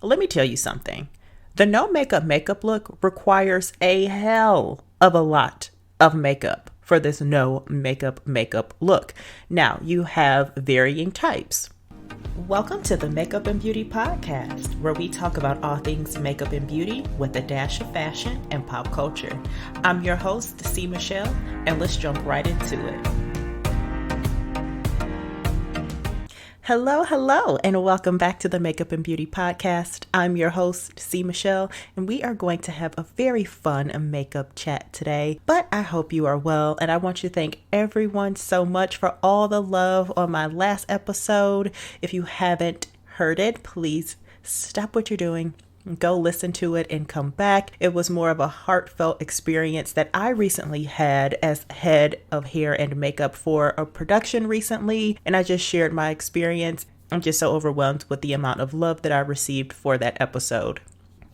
Let me tell you something. The no makeup look requires a hell of a lot of makeup for this no makeup look. Now, you have varying types. Welcome to the Makeup and Beauty Podcast, where we talk about all things makeup and beauty with a dash of fashion and pop culture. I'm your host, Cmichelle, and let's jump right into it. Hello, and welcome back to the Makeup and Beauty Podcast. I'm your host, Cmichelle, and we are going to have a very fun makeup chat today. But I hope you are well, and I want you to thank everyone so much for all the love on my last episode. If you haven't heard it, please stop what you're doing. Go listen to it and come back. It was more of a heartfelt experience that I recently had as head of hair and makeup for a production recently, and I just shared my experience. I'm just so overwhelmed with the amount of love that I received for that episode.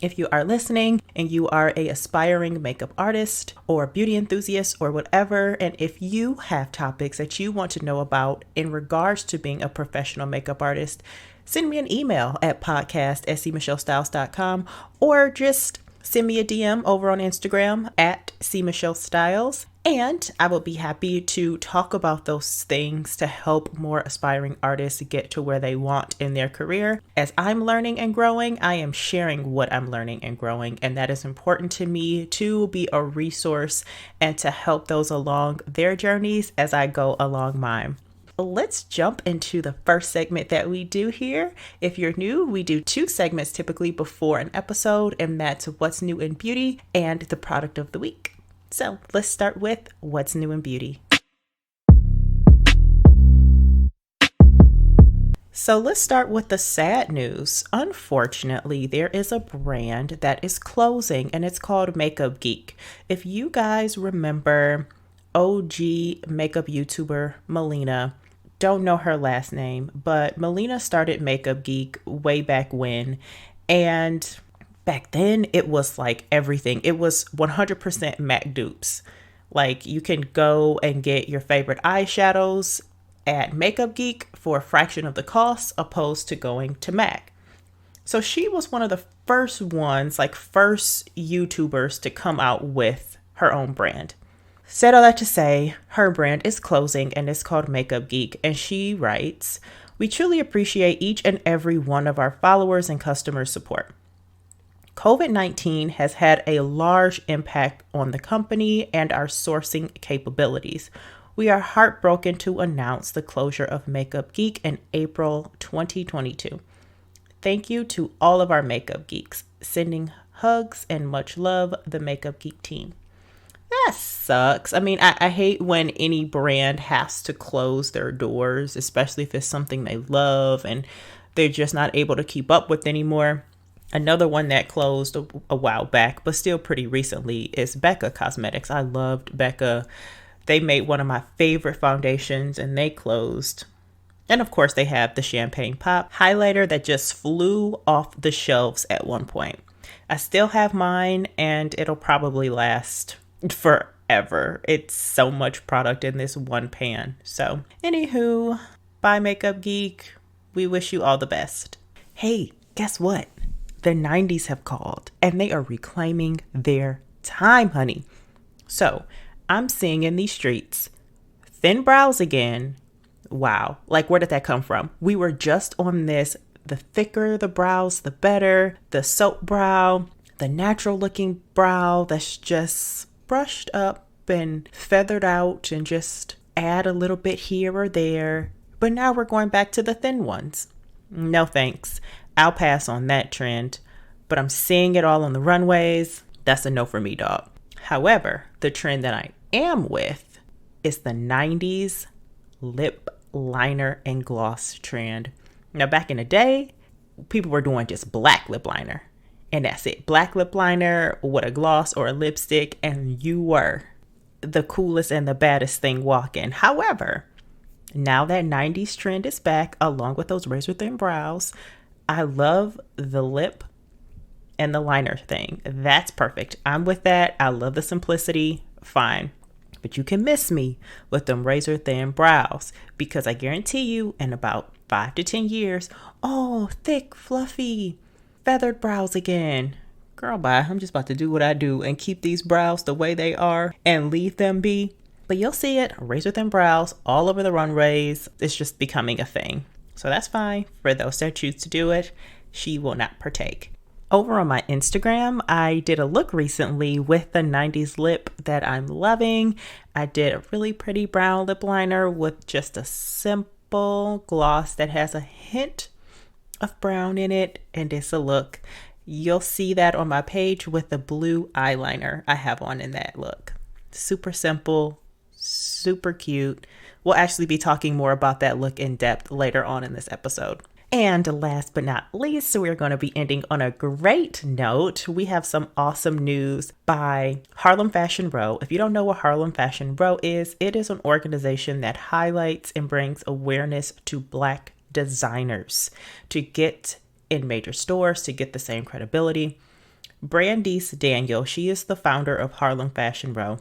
If you are listening and you are an aspiring makeup artist or beauty enthusiast or whatever, and if you have topics that you want to know about in regards to being a professional makeup artist, send me an email at podcast@Cmichellestyles.com or just send me a DM over on Instagram at Cmichellestyles. And I will be happy to talk about those things to help more aspiring artists get to where they want in their career. As I'm learning and growing, I am sharing what I'm learning and growing. And that is important to me to be a resource and to help those along their journeys as I go along mine. Let's jump into the first segment that we do here. If you're new, we do 2 segments typically before an episode, and that's What's New in Beauty and the Product of the Week. So let's start with What's New in Beauty. So let's start with the sad news. Unfortunately, there is a brand that is closing, and it's called MakeupGeek. If you guys remember OG makeup YouTuber Melina, don't know her last name, but Melina started MakeupGeek way back when, and back then it was like everything. It was 100% MAC dupes. Like, you can go and get your favorite eyeshadows at MakeupGeek for a fraction of the cost opposed to going to MAC. So she was one of the first YouTubers to come out with her own brand. Said all that to say, her brand is closing and it's called MakeupGeek, and she writes, "We truly appreciate each and every one of our followers and customer support. COVID-19 has had a large impact on the company and our sourcing capabilities. We are heartbroken to announce the closure of MakeupGeek in April 2022. Thank you to all of our Makeup Geeks. Sending hugs and much love, the MakeupGeek team." That sucks. I mean, I hate when any brand has to close their doors, especially if it's something they love and they're just not able to keep up with anymore. Another one that closed a while back, but still pretty recently, is Becca Cosmetics. I loved Becca. They made one of my favorite foundations and they closed. And of course, they have the Champagne Pop highlighter that just flew off the shelves at one point. I still have mine and it'll probably last forever. It's so much product in this one pan. So anywho, bye MakeupGeek. We wish you all the best. Hey, guess what? The 90s have called and they are reclaiming their time, honey. So I'm seeing in these streets thin brows again. Wow. Like, where did that come from? We were just on this, the thicker the brows, the better. The soap brow, the natural looking brow that's just brushed up and feathered out and just add a little bit here or there. But now we're going back to the thin ones. No thanks. I'll pass on that trend, but I'm seeing it all on the runways. That's a no for me, dog. However, the trend that I am with is the 90s lip liner and gloss trend. Now, back in the day, people were doing just black lip liner. And that's it. Black lip liner with a gloss or a lipstick, and you were the coolest and the baddest thing walking. However, now that 90s trend is back, along with those razor thin brows, I love the lip and the liner thing. That's perfect. I'm with that. I love the simplicity. Fine. But you can miss me with them razor thin brows, because I guarantee you in about 5 to 10 years, oh, thick, fluffy, feathered brows again. Girl, bye. I'm just about to do what I do and keep these brows the way they are and leave them be. But you'll see it, razor thin brows all over the runways. It's just becoming a thing. So that's fine. For those that choose to do it, she will not partake. Over on my Instagram, I did a look recently with the 90s lip that I'm loving. I did a really pretty brown lip liner with just a simple gloss that has a hint of brown in it, and it's a look. You'll see that on my page with the blue eyeliner I have on in that look. Super simple, super cute. We'll actually be talking more about that look in depth later on in this episode. And last but not least, we're going to be ending on a great note. We have some awesome news by Harlem Fashion Row. If you don't know what Harlem Fashion Row is, it is an organization that highlights and brings awareness to Black designers to get in major stores, to get the same credibility. Brandice Daniel, she is the founder of Harlem Fashion Row,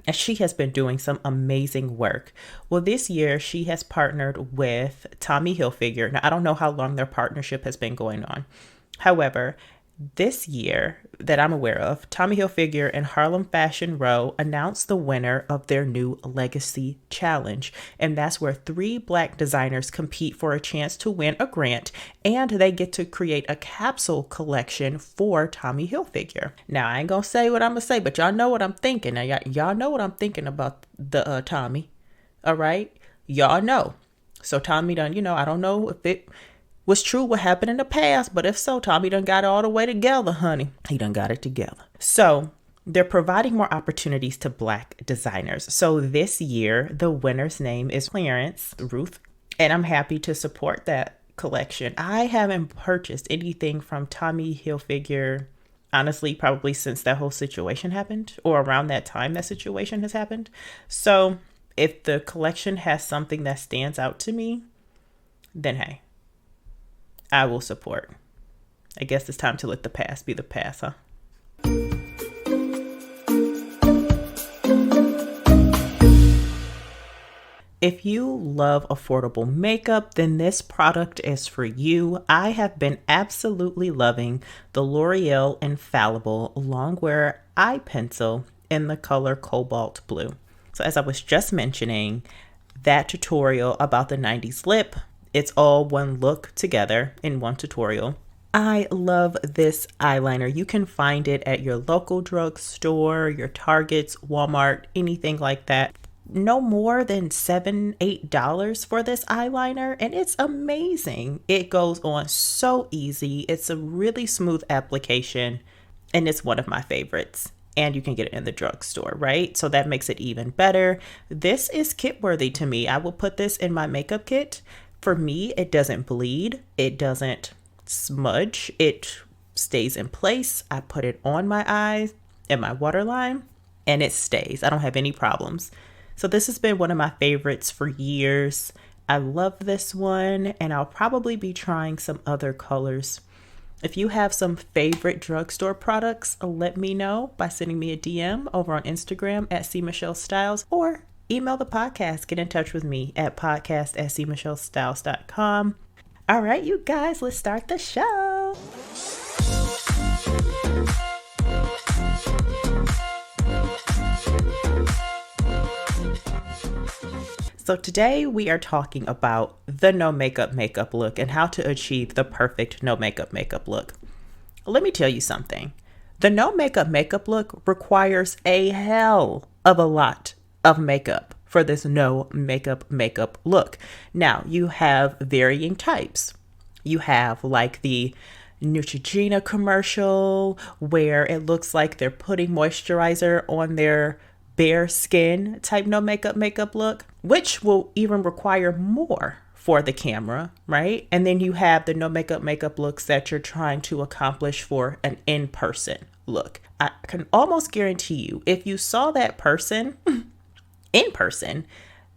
and she has been doing some amazing work. Well, this year she has partnered with Tommy Hilfiger. Now, I don't know how long their partnership has been going on. However, this year that I'm aware of, Tommy Hilfiger and Harlem Fashion Row announced the winner of their new Legacy Challenge. And that's where 3 Black designers compete for a chance to win a grant, and they get to create a capsule collection for Tommy Hilfiger. Now, I ain't gonna say what I'm gonna say, but y'all know what I'm thinking. Now, y'all know what I'm thinking about the Tommy. All right? Y'all know. So Tommy done, I don't know if it was true what happened in the past, but if so, Tommy done got it all the way together, honey. He done got it together. So they're providing more opportunities to Black designers. So this year, the winner's name is Clarence Ruth, and I'm happy to support that collection. I haven't purchased anything from Tommy Hilfiger, honestly, probably since that whole situation happened, or around that time that situation has happened. So if the collection has something that stands out to me, then hey, I will support. I guess it's time to let the past be the past, huh? If you love affordable makeup, then this product is for you. I have been absolutely loving the L'Oreal Infallible Longwear Eye Pencil in the color Cobalt Blue. So as I was just mentioning, that tutorial about the 90s lip, it's all one look together in one tutorial. I love this eyeliner. You can find it at your local drugstore, your Targets, Walmart, anything like that. No more than $7, $8 for this eyeliner, and it's amazing. It goes on so easy. It's a really smooth application, and it's one of my favorites. And you can get it in the drugstore, right? So that makes it even better. This is kit worthy to me. I will put this in my makeup kit. For me, it doesn't bleed. It doesn't smudge. It stays in place. I put it on my eyes and my waterline, and it stays. I don't have any problems. So this has been one of my favorites for years. I love this one, and I'll probably be trying some other colors. If you have some favorite drugstore products, let me know by sending me a DM over on Instagram at Cmichellestyles, or email the podcast. Get in touch with me at podcast@cmichellestyles.com. All right, you guys, let's start the show. So today we are talking about the no makeup look and how to achieve the perfect no makeup look. Let me tell you something. The no makeup look requires a hell of a lot of makeup for this no makeup look. Now, you have varying types. You have like the Neutrogena commercial where it looks like they're putting moisturizer on their bare skin type no makeup look, which will even require more for the camera, right? And then you have the no makeup looks that you're trying to accomplish for an in-person look. I can almost guarantee you, if you saw that person in person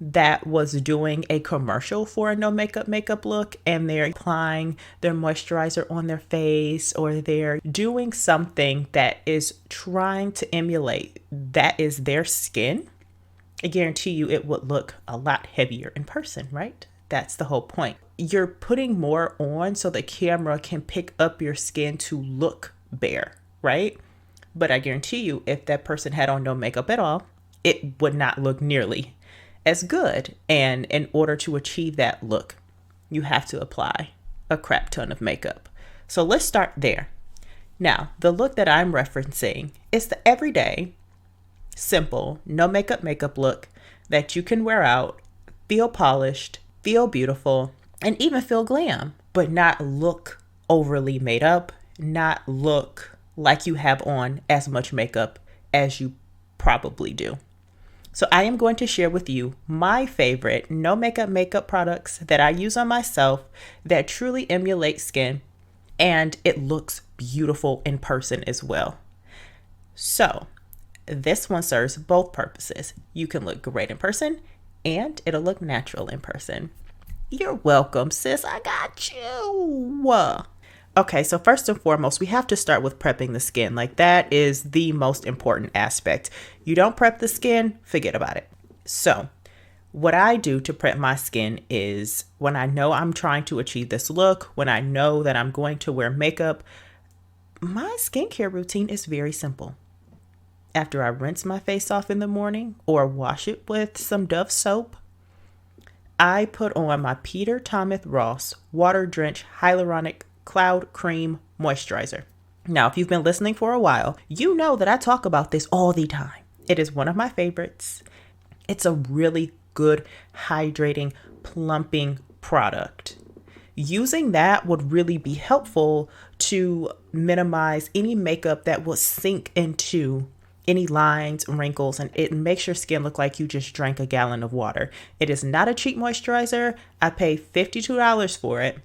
that was doing a commercial for a no makeup look, and they're applying their moisturizer on their face, or they're doing something that is trying to emulate that is their skin, I guarantee you it would look a lot heavier in person, right? That's the whole point. You're putting more on so the camera can pick up your skin to look bare, right? But I guarantee you, if that person had on no makeup at all, it would not look nearly as good. And in order to achieve that look, you have to apply a crap ton of makeup. So let's start there. Now, the look that I'm referencing is the everyday, simple, no makeup look that you can wear out, feel polished, feel beautiful, and even feel glam, but not look overly made up, not look like you have on as much makeup as you probably do. So I am going to share with you my favorite no makeup products that I use on myself that truly emulate skin, and it looks beautiful in person as well. So this one serves both purposes. You can look great in person and it'll look natural in person. You're welcome, sis. I got you. Okay, so first and foremost, we have to start with prepping the skin. Like, that is the most important aspect. You don't prep the skin, forget about it. So what I do to prep my skin is, when I know I'm trying to achieve this look, when I know that I'm going to wear makeup, my skincare routine is very simple. After I rinse my face off in the morning or wash it with some Dove soap, I put on my Peter Thomas Ross Water Drench Hyaluronic Cloud Cream Moisturizer. Now, if you've been listening for a while, you know that I talk about this all the time. It is one of my favorites. It's a really good, hydrating, plumping product. Using that would really be helpful to minimize any makeup that will sink into any lines, wrinkles, and it makes your skin look like you just drank a gallon of water. It is not a cheap moisturizer. I paid $52 for it,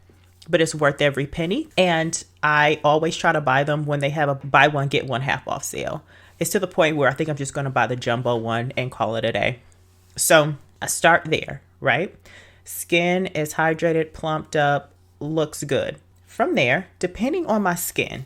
but it's worth every penny. And I always try to buy them when they have a buy one, get one half off sale. It's to the point where I think I'm just going to buy the jumbo one and call it a day. So I start there, right? Skin is hydrated, plumped up, looks good. From there, depending on my skin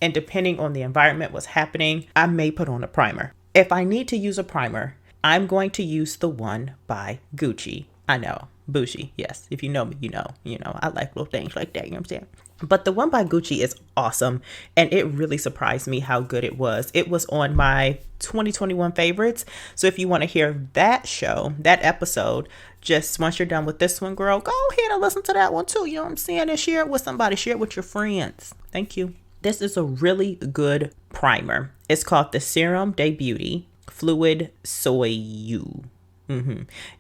and depending on the environment, what's happening, I may put on a primer. If I need to use a primer, I'm going to use the one by Gucci. I know, bougie. Yes, if you know me, you know, I like little things like that, you know what I'm saying? But the one by Gucci is awesome, and it really surprised me how good it was. It was on my 2021 favorites. So if you want to hear that episode, just once you're done with this one, girl, go ahead and listen to that one too. You know what I'm saying? And share it with somebody. Share it with your friends. Thank you. This is a really good primer. It's called the Serum de Beauty Fluid Soyeux.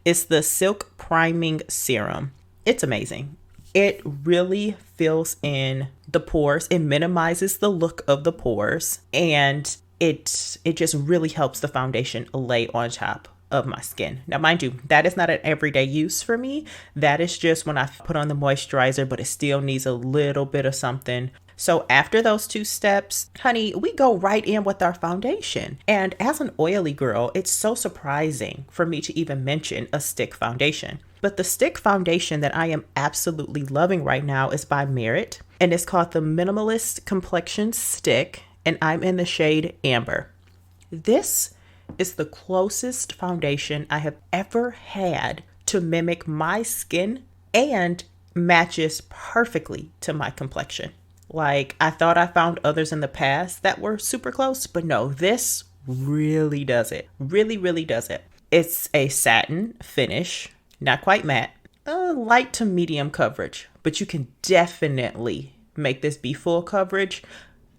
It's the Silk Priming Serum. It's amazing. It really fills in the pores. It minimizes the look of the pores, and it just really helps the foundation lay on top of my skin. Now, mind you, that is not an everyday use for me. That is just when I put on the moisturizer, but it still needs a little bit of something. So after those two steps, honey, we go right in with our foundation. And as an oily girl, it's so surprising for me to even mention a stick foundation. But the stick foundation that I am absolutely loving right now is by Merit, and it's called the Minimalist Complexion Stick, and I'm in the shade Amber. This is the closest foundation I have ever had to mimic my skin and matches perfectly to my complexion. Like, I thought I found others in the past that were super close, but no, this really does it. Really, really does it. It's a satin finish, not quite matte, light to medium coverage, but you can definitely make this be full coverage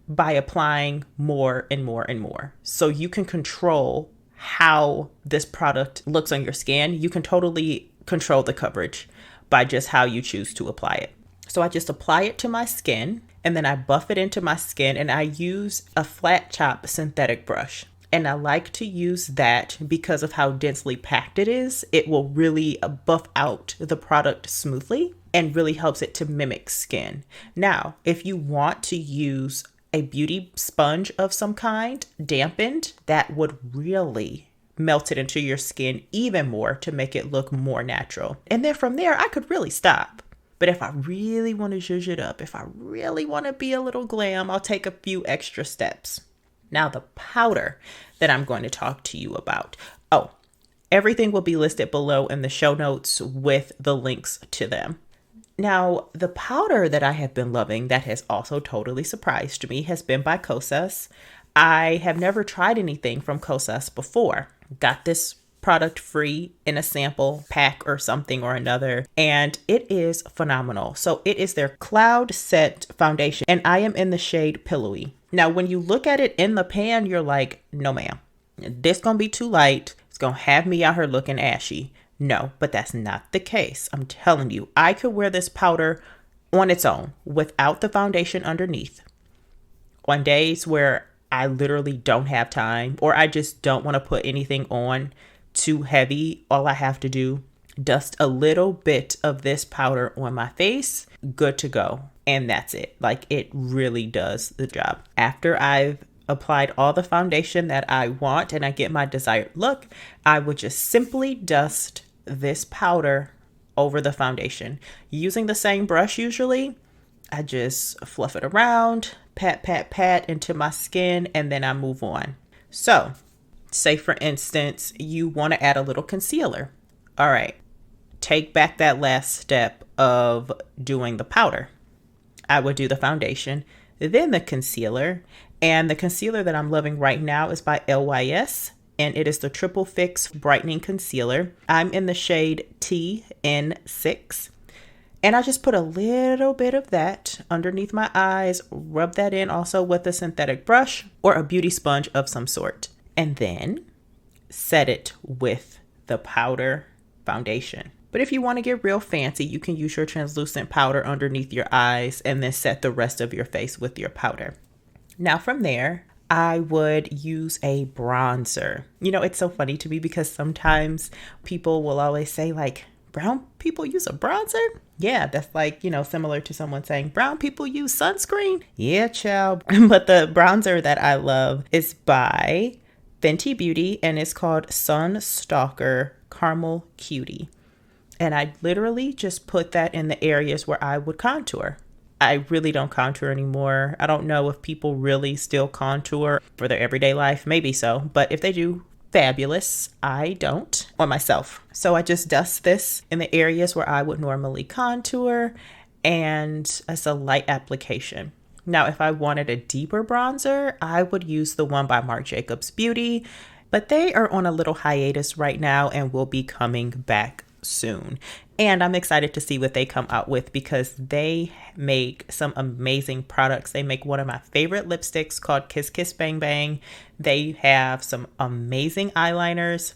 by applying more and more and more. So you can control how this product looks on your skin. You can totally control the coverage by just how you choose to apply it. So I just apply it to my skin, and then I buff it into my skin, and I use a flat top synthetic brush. And I like to use that because of how densely packed it is. It will really buff out the product smoothly and really helps it to mimic skin. Now, if you want to use a beauty sponge of some kind, dampened, that would really melt it into your skin even more to make it look more natural. And then from there, I could really stop. But if I really want to zhuzh it up, if I really want to be a little glam, I'll take a few extra steps. Now, the powder that I'm going to talk to you about. Oh, Everything will be listed below in the show notes with the links to them. Now, the powder that I have been loving that has also totally surprised me has been by Besos. I have never tried anything from Besos before. Got this product free in a sample pack or something or another, and it is phenomenal. So it is their Cloud Set Foundation, and I am in the shade Pillowy. Now, when you look at it in the pan, you're like, no ma'am, this gonna be too light. It's gonna have me out here looking ashy. No, but that's not the case. I'm telling you, I could wear this powder on its own without the foundation underneath on days where I literally don't have time or I just don't want to put anything on too heavy. All I have to do, dust a little bit of this powder on my face, good to go. And that's it. Like, it really does the job. After I've applied all the foundation that I want and I get my desired look, I would just simply dust this powder over the foundation. Using the same brush usually, I just fluff it around, pat into my skin, and then I move on. So, say for instance, you want to add a little concealer. All right, take back that last step of doing the powder. I would do the foundation, then the concealer, and the concealer that I'm loving right now is by LYS, and it is the Triple Fix Brightening Concealer. I'm in the shade TN6, and I just put a little bit of that underneath my eyes, rub that in also with a synthetic brush or a beauty sponge of some sort, and then set it with the powder foundation. But if you want to get real fancy, you can use your translucent powder underneath your eyes and then set the rest of your face with your powder. Now from there, I would use a bronzer. You know, it's so funny to me because sometimes people will always say like, brown people use a bronzer? Yeah, that's like, you know, similar to someone saying brown people use sunscreen. Yeah, child. But the bronzer that I love is by Fenty Beauty and it's called Sun Stalker Caramel Cutie. And I literally just put that in the areas where I would contour. I really don't contour anymore. I don't know if people really still contour for their everyday life. Maybe so. But if they do, fabulous. I don't on myself. So I just dust this in the areas where I would normally contour. And it's a light application. Now, if I wanted a deeper bronzer, I would use the one by Marc Jacobs Beauty. But they are on a little hiatus right now and will be coming back soon. And I'm excited to see what they come out with because they make some amazing products. They make one of my favorite lipsticks called Kiss Kiss Bang Bang. They have some amazing eyeliners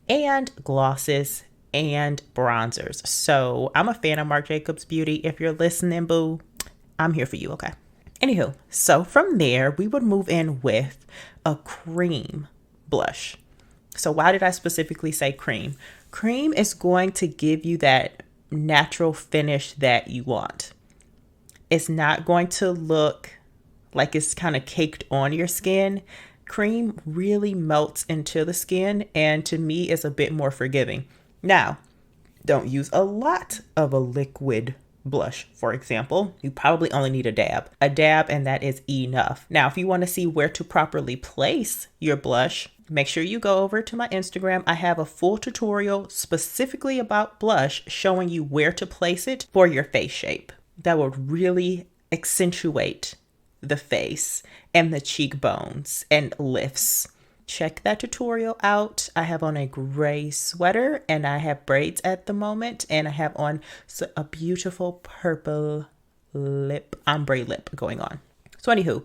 and glosses and bronzers. So I'm a fan of Marc Jacobs Beauty. If you're listening, boo, I'm here for you, okay? Anywho, so from there, we would move in with a cream blush. So why did I specifically say cream? Cream is going to give you that natural finish that you want. It's not going to look like it's kind of caked on your skin. Cream really melts into the skin and to me is a bit more forgiving. Now, don't use a lot of a liquid blush, for example. You probably only need a dab, and that is enough. Now, if you want to see where to properly place your blush, make sure you go over to my Instagram. I have a full tutorial specifically about blush showing you where to place it for your face shape. That will really accentuate the face and the cheekbones and lifts. Check that tutorial out. I have on a gray sweater and I have braids at the moment and I have on a beautiful purple ombre lip going on. So anywho,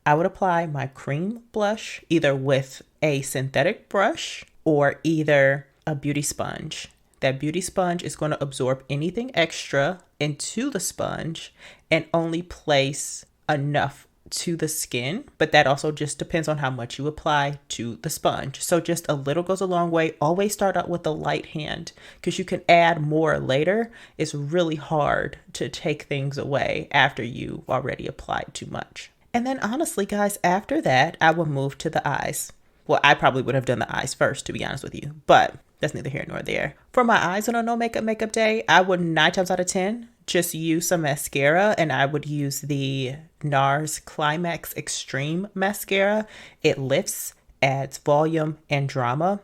I would apply my cream blush either with a synthetic brush or either a beauty sponge. That beauty sponge is going to absorb anything extra into the sponge and only place enough to the skin, but that also just depends on how much you apply to the sponge. So just a little goes a long way. Always start out with a light hand because you can add more later. It's really hard to take things away after you already applied too much. And then honestly, guys, after that, I will move to the eyes. Well, I probably would have done the eyes first, to be honest with you, but that's neither here nor there. For my eyes on a no makeup day, I would 9 times out of 10 just use some mascara, and I would use the NARS Climax Extreme mascara. It lifts, adds volume and drama.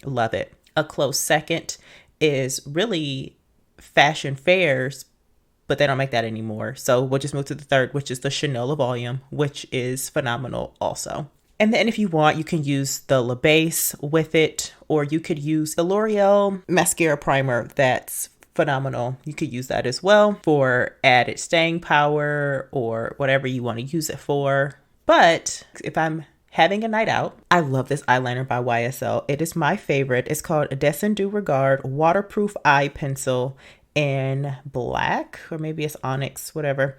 Love it. A close second is really Fashion Fairs, but they don't make that anymore. So we'll just move to the third, which is the Chanel Volume, which is phenomenal also. And then if you want, you can use the La Base with it, or you could use the L'Oreal Mascara Primer. That's phenomenal. You could use that as well for added staying power or whatever you want to use it for. But if I'm having a night out, I love this eyeliner by YSL. It is my favorite. It's called Descend du Regard Waterproof Eye Pencil in black, or maybe it's onyx, whatever.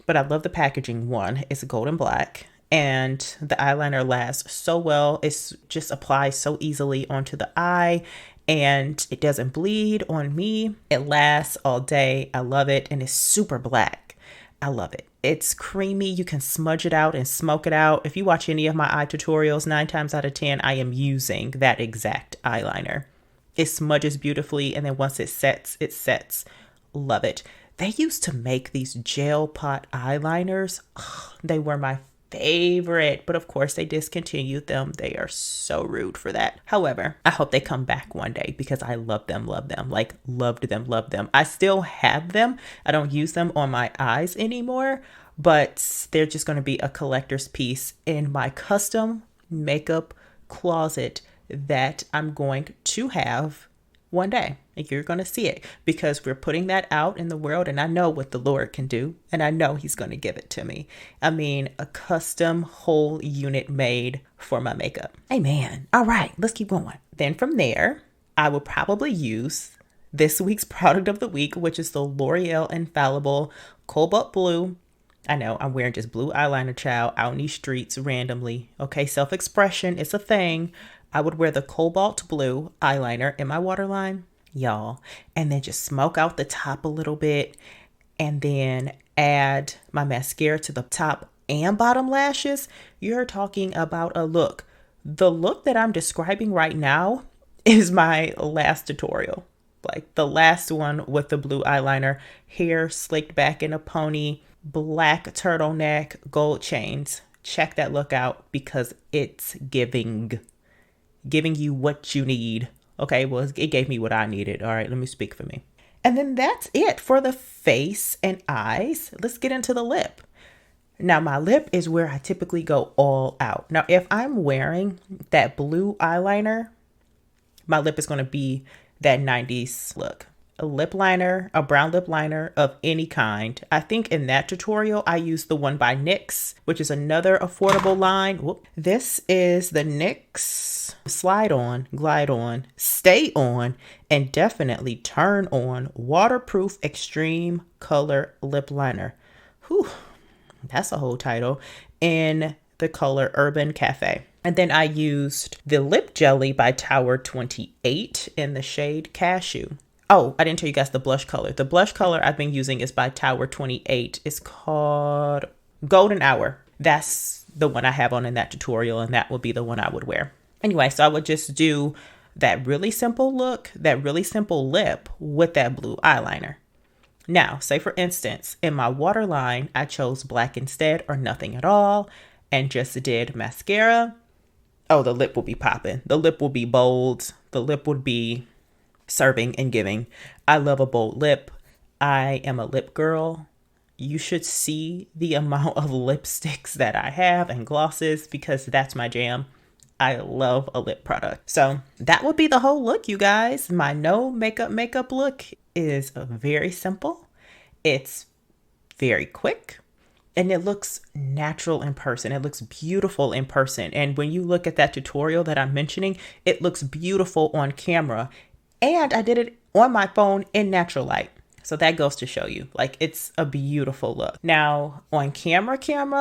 But I love the packaging. One, it's golden black, and the eyeliner lasts so well. It's just applies so easily onto the eye, and it doesn't bleed on me. It lasts all day. I love it, and it's super black. I love it. It's creamy. You can smudge it out and smoke it out. If you watch any of my eye tutorials, 9 times out of 10, I am using that exact eyeliner. It smudges beautifully, and then once it sets, it sets. Love it. They used to make these gel pot eyeliners. Ugh, they were my favorite, but of course they discontinued them. They are so rude for that. However, I hope they come back one day because I love them, like loved them, love them. I still have them. I don't use them on my eyes anymore, but they're just going to be a collector's piece in my custom makeup closet that I'm going to have one day. And you're going to see it because we're putting that out in the world, and I know what the Lord can do, and I know he's going to give it to me. I mean, a custom whole unit made for my makeup. Amen. All right, let's keep going. Then from there, I will probably use this week's product of the week, which is the L'Oreal Infallible Cobalt Blue. I know I'm wearing just blue eyeliner, child, out in these streets randomly. Okay, self-expression is a thing. I would wear the cobalt blue eyeliner in my waterline, y'all, and then just smoke out the top a little bit, and then add my mascara to the top and bottom lashes. You're talking about a look. The look that I'm describing right now is my last tutorial, like the last one with the blue eyeliner, hair slicked back in a pony, black turtleneck, gold chains. Check that look out because it's giving you what you need. Okay, well, it gave me what I needed. All right, let me speak for me. And then that's it for the face and eyes. Let's get into the lip. Now, my lip is where I typically go all out. Now, if I'm wearing that blue eyeliner, my lip is going to be that 90s look. A lip liner, a brown lip liner of any kind. I think in that tutorial, I used the one by NYX, which is another affordable line. Whoop. This is the NYX Slide On, Glide On, Stay On, and Definitely Turn On Waterproof Extreme Color Lip Liner. Whew, that's a whole title. In the color Urban Cafe. And then I used the Lip Jelly by Tower 28 in the shade Cashew. Oh, I didn't tell you guys the blush color. The blush color I've been using is by Tower 28. It's called Golden Hour. That's the one I have on in that tutorial, and that would be the one I would wear. Anyway, so I would just do that really simple look, that really simple lip with that blue eyeliner. Now, say for instance, in my waterline, I chose black instead or nothing at all and just did mascara. Oh, the lip will be popping. The lip will be bold. The lip would be serving and giving. I love a bold lip. I am a lip girl. You should see the amount of lipsticks that I have and glosses because that's my jam. I love a lip product. So that would be the whole look, you guys. My no makeup look is very simple. It's very quick. And it looks natural in person. It looks beautiful in person. And when you look at that tutorial that I'm mentioning, it looks beautiful on camera. And I did it on my phone in natural light. So that goes to show you, like, it's a beautiful look. Now, on camera,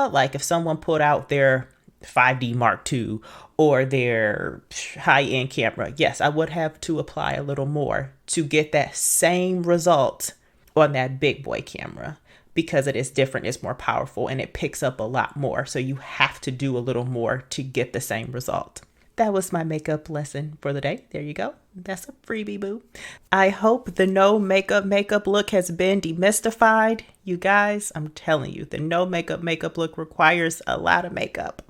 like if someone put out their 5D Mark II or their high-end camera, yes, I would have to apply a little more to get that same result on that big boy camera because it is different, it's more powerful, and it picks up a lot more. So you have to do a little more to get the same result. That was my makeup lesson for the day. There you go. That's a freebie, boo. I hope the no makeup look has been demystified. You guys, I'm telling you, the no makeup look requires a lot of makeup.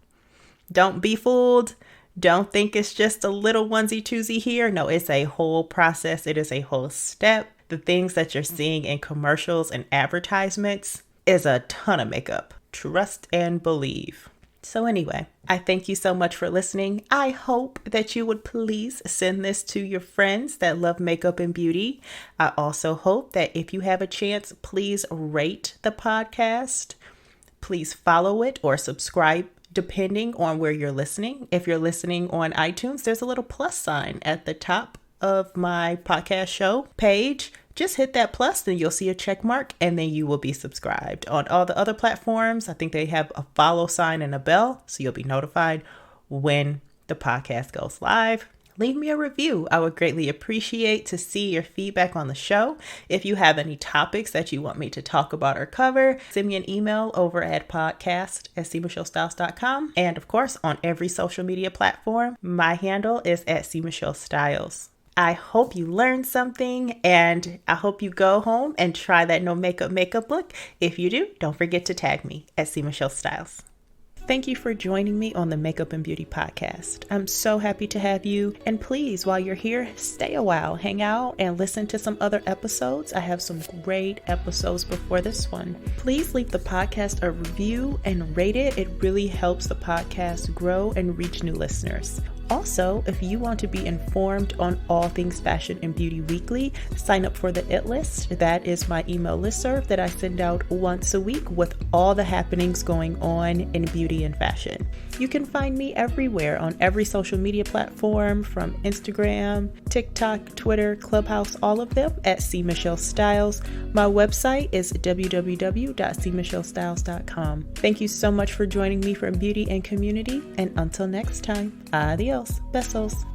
Don't be fooled. Don't think it's just a little onesie twosie here. No, it's a whole process. It is a whole step. The things that you're seeing in commercials and advertisements is a ton of makeup. Trust and believe. So anyway, I thank you so much for listening. I hope that you would please send this to your friends that love makeup and beauty. I also hope that if you have a chance, please rate the podcast. Please follow it or subscribe depending on where you're listening. If you're listening on iTunes, there's a little plus sign at the top of my podcast show page. Just hit that plus, then you'll see a check mark, and then you will be subscribed. On all the other platforms, I think they have a follow sign and a bell, so you'll be notified when the podcast goes live. Leave me a review. I would greatly appreciate to see your feedback on the show. If you have any topics that you want me to talk about or cover, send me an email over at podcast@Cmichellestyles.com. And of course, on every social media platform, my handle is @Cmichellestyles. I hope you learned something, and I hope you go home and try that no makeup look. If you do, don't forget to tag me @Cmichellestyles. Thank you for joining me on the Makeup and Beauty Podcast. I'm so happy to have you. And please, while you're here, stay a while, hang out, and listen to some other episodes. I have some great episodes before this one. Please leave the podcast a review and rate it. It really helps the podcast grow and reach new listeners. Also, if you want to be informed on all things fashion and beauty weekly, sign up for the It List. That is my email listserv that I send out once a week with all the happenings going on in beauty and fashion. You can find me everywhere on every social media platform, from Instagram, TikTok, Twitter, Clubhouse, all of them @Cmichellestyles. My website is www.cmichellestyles.com. Thank you so much for joining me for beauty and community, and until next time, adios, besos.